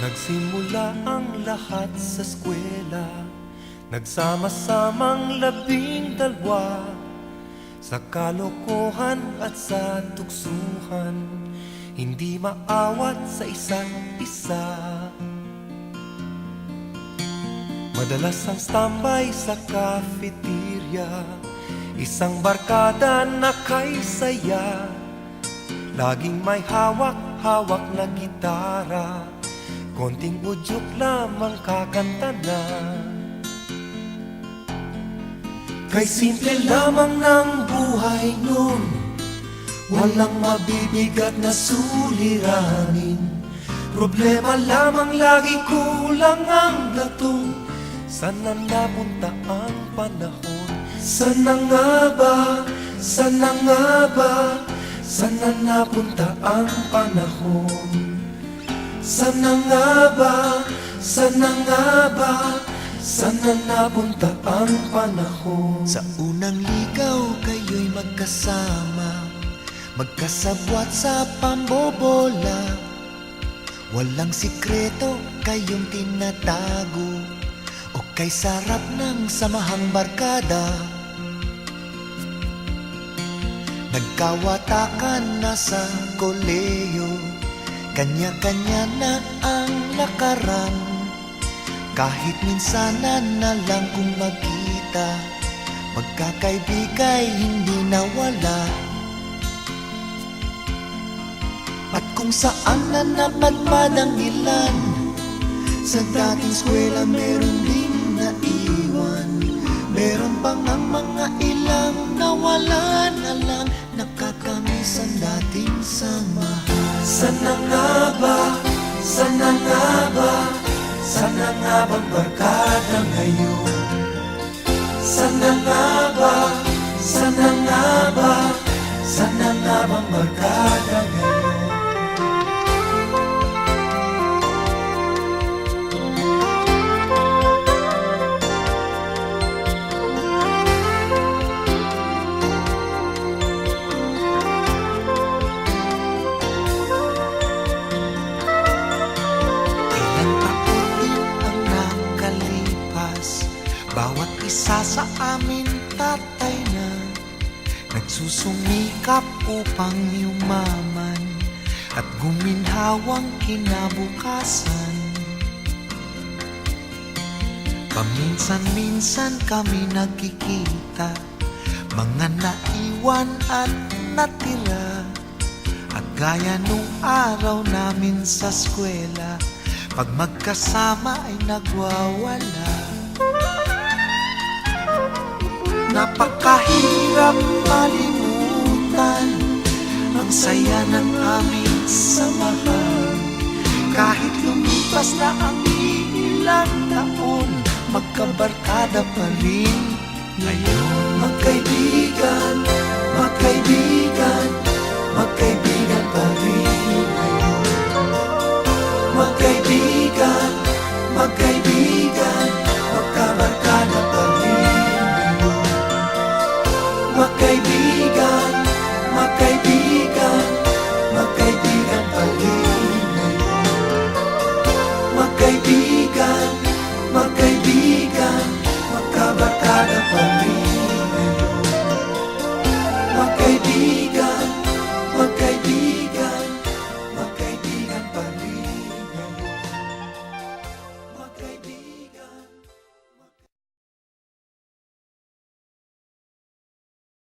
Nagsimula ang lahat sa eskwela, nagsama-samang 12 sa kalokohan at sa tuksuhan, hindi maawat sa isa't isa. Madalas ang standby sa cafeteria, isang barkada na kay saya, laging may hawak-hawak na gitara, konting udyok lamang kakanta na. Kay simple lamang ng buhay nun, walang mabibigat na suliranin. Problema lamang lagi, kulang ang datong. Sana napunta ang panahon? Sana nga ba? Sana nga ba? Sana napunta ang panahon? Sana nga ba? Sana nga ba? Sana napunta ang panahon? Sa unang ligaw kayo'y magkasama, magkasabwat sa pambobola. Walang sikreto kayong tinatago, o kay sarap ng samahang barkada. Nagkawatakan na sa koleyo, kanya-kanya na ang lakaran. Kahit minsanan na lang kung magkita, pagkakaibigay hindi nawala. At kung saan na napadpad ang ilan, sa dating eskwela meron din naiwan. Meron pang ang mga ilang nawala na lang, nakakamiss ang dating samahan. Sana nga ba? Sana nga ba? Sana nga bang barkada ngayon? Sana nga ba? Sana nga ba? Sana nga bang barkada ngayon? Bawat isa sa amin tatay na, nagsusumikap upang yumaman at guminhawang kinabukasan. Paminsan-minsan kami nagkikita, mga naiwan at natira. At gaya nung araw namin sa eskwela, pag magkasama ay nagwawala. Napakahirap malimutan ang saya ng aming samahan. Kahit lumipas na ang ilang taon, magkabarkada pa rin ngayon. Magkaibigan, magkaibigan,